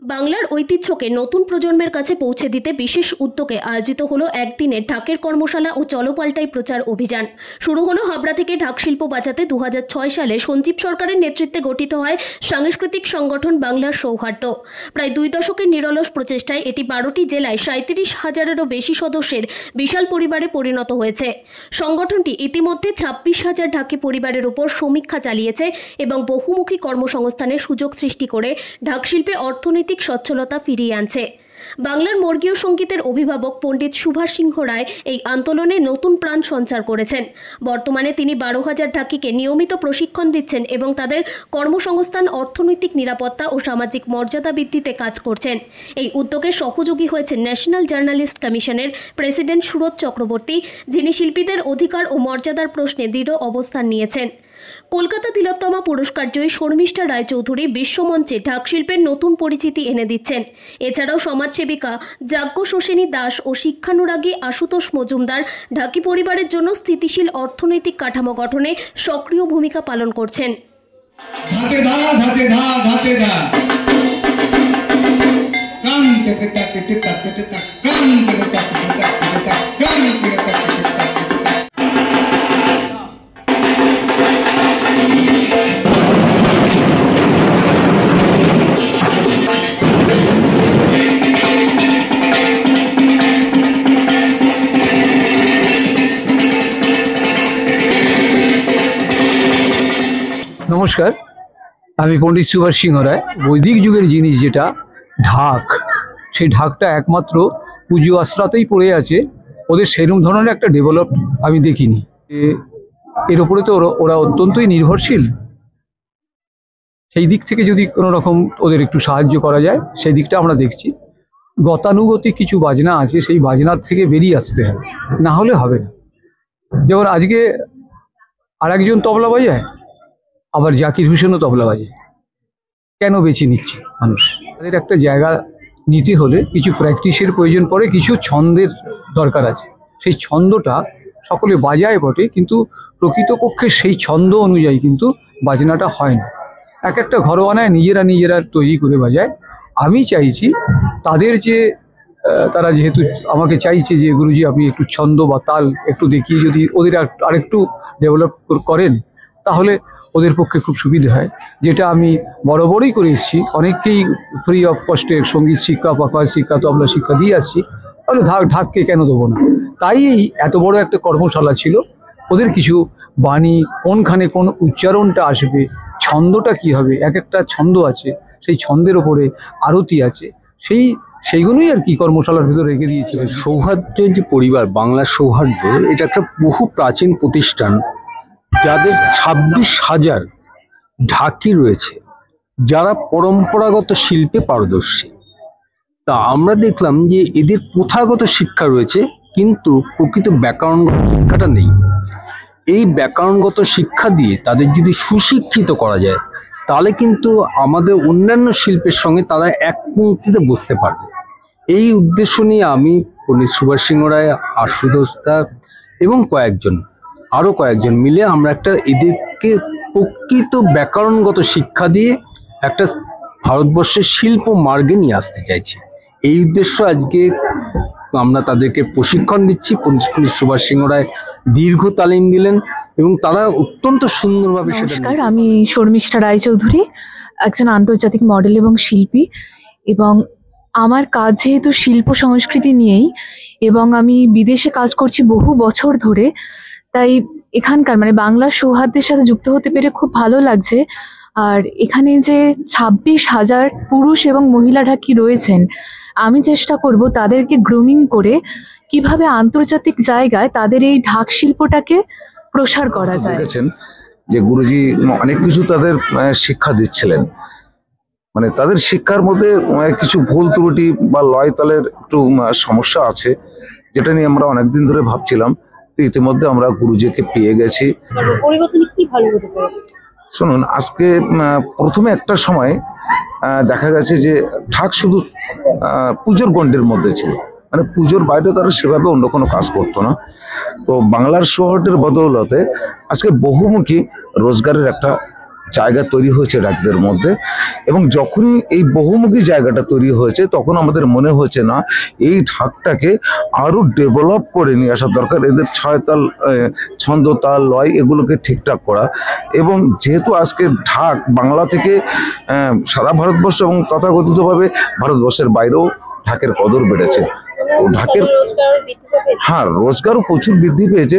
বাংলার ঐতিহ্যকে নতুন প্রজন্মের কাছে পৌঁছে দিতে বিশেষ উদ্যোগে আয়োজিত হলো একদিনের ঢাকের কর্মশালা ও চলপাল্টাই প্রচার অভিযান। শুরু হলো হাবড়া থেকে। ঢাক শিল্প বাঁচাতে 2006 সালে সঞ্জীব সরকারের নেতৃত্বে গঠিত হয় সাংস্কৃতিক সংগঠন বাংলার সৌহার্দ্য। প্রায় 2 দশকের নিরলস প্রচেষ্টায় এটি 12টি জেলায় 37,000-এরও বেশি সদস্যের বিশাল পরিবারে পরিণত হয়েছে। সংগঠনটি ইতিমধ্যে 26,000 ঢাকি পরিবারের উপর সমীক্ষা চালিয়েছে এবং বহুমুখী কর্মসংস্থানের সুযোগ সৃষ্টি করে ঢাক শিল্পে অর্থনৈতিক সচ্ছলতা ফিরিয়ে আনছে। বাংলার মর্গীয় সঙ্গীতের অভিভাবক পণ্ডিত সুভাষ সিংহ রায় এই আন্দোলনে নতুন প্রাণ সঞ্চার করেছেন। বর্তমানে তিনি 12,000 ঢাকিকে নিয়মিত প্রশিক্ষণ দিচ্ছেন এবং তাদের কর্মসংস্থান, অর্থনৈতিক নিরাপত্তা ও সামাজিক মর্যাদা বৃদ্ধিতে কাজ করছেন। এই উদ্যোগের সহযোগী হয়েছেন ন্যাশনাল জার্নালিস্ট কমিশনের প্রেসিডেন্ট সুরজ চক্রবর্তী, যিনি শিল্পীদের অধিকার ও মর্যাদার প্রশ্নে দৃঢ় অবস্থান নিয়েছেন। কলকাতা তিলোত্তমা পুরস্কার জয়ী শর্মিষ্ঠা রায়চৌধুরী বিশ্বমঞ্চে ঢাক শিল্পের নতুন পরিচিতি এনে দিচ্ছেন। এছাড়াও সমাজসেবিকা যাজ্ঞ শোষিনী দাস ও শিক্ষানুরাগী আশুতোষ মজুমদার ঢাকি পরিবারের জন্য স্থিতিশীল অর্থনৈতিক কাঠামো গঠনে সক্রিয় ভূমিকা পালন করছেন। নমস্কার, আমি পণ্ডিত সুভাষ সিংহ রায়। বৈদিক যুগের জিনিস যেটা ঢাক, সেই ঢাকটা একমাত্র পুজো আশ্রাতেই পড়ে আছে। ওদের সেরকম ধরনের একটা ডেভেলপ আমি দেখিনি। এর ওপরে তো ওরা অত্যন্তই নির্ভরশীল। সেই দিক থেকে যদি কোনো রকম ওদের একটু সাহায্য করা যায়, সেই দিকটা আমরা দেখছি। গতানুগতিক কিছু বাজনা আছে, সেই বাজনার থেকে বেরিয়ে আসতে হবে, না হলে হবে না। যেমন আজকে আরেকজন তবলা বাজায়, আবার জাকির হোসেনও তবলা বাজে। কেন বেছে নিচ্ছে মানুষ? তাদের একটা জায়গা নিতে হলে কিছু প্র্যাকটিসের প্রয়োজন পড়ে, কিছু ছন্দের দরকার আছে। সেই ছন্দটা সকলে বাজায় বটে, কিন্তু প্রকৃতপক্ষে সেই ছন্দ অনুযায়ী কিন্তু বাজনাটা হয় না। এক একটা ঘরোয়ানায় নিজেরা তৈরি করে বাজায়। আমি চাইছি তাদের যে তারা যেহেতু আমাকে চাইছে যে গুরুজি আপনি একটু ছন্দ বা তাল একটু দেখিয়ে যদি ওদের আরেকটু ডেভেলপ করেন, তাহলে ওদের পক্ষে খুব সুবিধা হয়। যেটা আমি বরাবরই করে এসেছি, অনেককেই ফ্রি অফ কস্টে সঙ্গীত শিক্ষা, পাকা শিক্ষা, তবলা শিক্ষা দিয়ে আসছি। তাহলে ঢাককে কেন দেবো না? তাই এত বড় একটা কর্মশালা ছিল। ওদের কিছু বাণী, কোনখানে কোন উচ্চারণটা আসবে, ছন্দটা কি হবে, এক একটা ছন্দ আছে, সেই ছন্দের ওপরে আরতি আছে, সেইগুলোই আর কি কর্মশালার ভিতরে রেখে দিয়েছিল। সৌহার্দ্য যে পরিবার, বাংলার সৌহার্দ্য, এটা একটা বহু প্রাচীন প্রতিষ্ঠান, যাদের 26,000 ঢাকি রয়েছে, যারা পরম্পরাগত শিল্পে পারদর্শী। তা আমরা দেখলাম যে এদের প্রথাগত শিক্ষা রয়েছে, কিন্তু প্রকৃত ব্যাকরণগত শিক্ষাটা নেই। এই ব্যাকরণগত শিক্ষা দিয়ে তাদের যদি সুশিক্ষিত করা যায়, তাহলে কিন্তু আমাদের অন্যান্য শিল্পের সঙ্গে তারা এক পংক্তিতে বসতে পারবে। এই উদ্দেশ্য নিয়ে আমি পণ্ডিত সুভাষ সিংহ রায়, আশুতোষ দা এবং আরও কয়েকজন মিলে আমরা এদেরকে প্রকৃত ব্যাকরণগত শিক্ষা দিয়ে একটা ভারতবর্ষের শিল্প মার্গে নিয়ে আসতে চাইছি। এই উদ্দেশ্য আজকে আমরা তাদেরকে প্রশিক্ষণ দিচ্ছি। পণ্ডিত সুভাষ সিংহ রায় দীর্ঘ তালিম দিলেন এবং তারা অত্যন্ত সুন্দরভাবে। নমস্কার, আমি শর্মিষ্ঠা রায়চৌধুরী, একজন আন্তর্জাতিক মডেল এবং শিল্পী। এবং আমার কাজ যেহেতু শিল্প সংস্কৃতি নিয়েই, এবং আমি বিদেশে কাজ করছি বহু বছর ধরে, তাই এখানকার বাংলার সৌহার্দ্যের সাথে যুক্ত হতে পেরে খুব ভালো লাগছে। আর এখানে যে 26,000 পুরুষ এবং মহিলা ঢাকি রয়েছেন, আমি চেষ্টা করব তাদেরকে গ্রুমিং করে কিভাবে আন্তর্জাতিক জায়গায় তাদের এই ঢাক শিল্পটাকে প্রসার করা যায়। যে গুরুজি অনেক কিছু তাদের শিক্ষা দিচ্ছিলেন, তাদের শিক্ষার মধ্যে কিছু ভুল ত্রুটি বা লয় তালের একটু সমস্যা আছে, যেটা নিয়ে আমরা অনেকদিন ধরে ভাবছিলাম। ইতিমধ্যে আমরা গুরুজিকে পেয়ে গেছি। শুনুন, আজকে প্রথমে একটা সময় দেখা গেছে যে ঢাক শুধু পুজোর গণ্ডের মধ্যে ছিল, পুজোর বাইরে তারা সেভাবে অন্য কোনো কাজ করতো না। তো বাংলার সৌহার্দ্যের বদৌলতে আজকে বহুমুখী রোজগারের একটা জায়গা তৈরি হয়েছে ঢাকিদের মধ্যে, এবং যখনই এই বহুমুখী জায়গাটা তৈরি হয়েছে তখন আমাদের মনে হয়েছে না এই ঢাকটাকে আরো ডেভেলপ করে নিয়ে আসা দরকার, এদের ছয়তাল ছন্দ তাল লয় এগুলোকে ঠিকঠাক করা। এবং যেহেতু আজকে ঢাক বাংলা থেকে সারা ভারতবর্ষ এবং তথাকথিতভাবে ভারতবর্ষের বাইরেও ঢাকের কদর বেড়েছে। তো ঢাকের হ্যাঁ রোজগারও প্রচুর বৃদ্ধি পেয়েছে।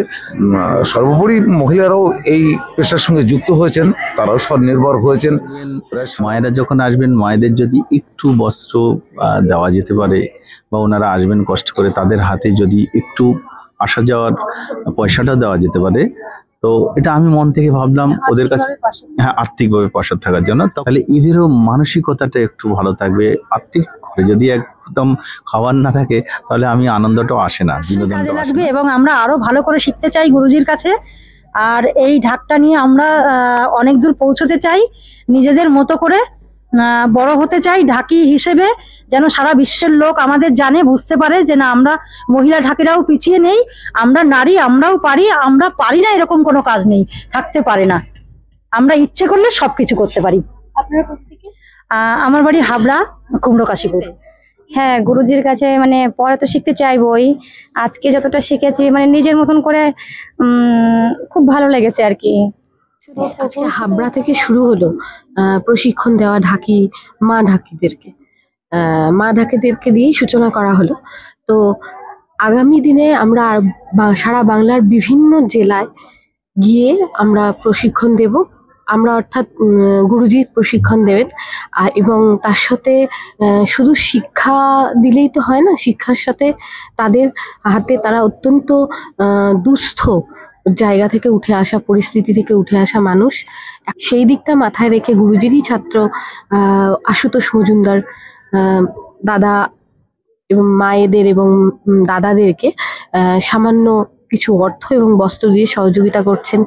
সর্বোপরি মহিলারাও এই পেশার সঙ্গে যুক্ত হয়েছেন, তারাও স্বনির্ভর হয়েছেন। মায়েরা যখন আসবেন, মায়েদের যদি একটু বস্ত্র দেওয়া যেতে পারে, বা ওনারা আসবেন কষ্ট করে, তাদের হাতে যদি একটু আসা যাওয়ার পয়সাটা দেওয়া যেতে পারে, তো এটা আমি মন থেকে ভাবলাম ওদের কাছে, হ্যাঁ, আর্থিকভাবে পাশে থাকার জন্য। তাহলে এদেরও মানসিকতাটা একটু ভালো থাকবে। আর্থিক করে যদি একদম খাবার না থাকে তাহলে আমি আনন্দটাও আসে না, কাজে বিনোদনটাও আসে লাগবে না। এবং আমরা আরো ভালো করে শিখতে চাই গুরুজির কাছে। আর এই ঢাকটা নিয়ে আমরা অনেক দূর পৌঁছতে চাই, নিজেদের মতো করে বড় হতে চাই ঢাকি হিসেবে, যেন সারা বিশ্বের লোক আমাদের জানে, বুঝতে পারে যে না, আমরা মহিলা ঢাকিরাও পিছিয়ে নেই, আমরা নারী, আমরাও পারি, আমরা পারি না এরকম কোনো কাজ নেই, থাকতে পারে না, আমরা ইচ্ছে করলে সবকিছু করতে পারি। আপনার কোথা থেকে? আমার বাড়ি হাবড়া, কুমড়ো কাশীপুর। হ্যাঁ, গুরুজির কাছে মানে পরে তো শিখতে চাইবই। আজকে যতটা শিখেছি মানে নিজের মতন করে খুব ভালো লেগেছে আর কি। আজকে হাবড়া থেকে শুরু হলো প্রশিক্ষণ দেওয়া মা ঢাকিদেরকে দিয়েই সূচনা করা হলো। তো আগামী দিনে আমরা সারা বাংলার বিভিন্ন জেলায় গিয়ে আমরা প্রশিক্ষণ দেব। আমরা অর্থাৎ গুরুজি প্রশিক্ষণ দেবেন, এবং তার সাথে শুধু শিক্ষা দিলেই তো হয় না, শিক্ষার সাথে তাদের হাতে, তারা অত্যন্ত দুস্থ জায়গা থেকে উঠে আসা, পরিস্থিতি থেকে উঠে আসা মানুষ, সেই দিকটা মাথায় রেখে গুরুজিরই ছাত্র আশুতোষ মজুমদার দাদা এবং মায়েদের এবং দাদাদেরকে সামান্য কিছু অর্থ এবং বস্ত্র দিয়ে সহযোগিতা করছেন।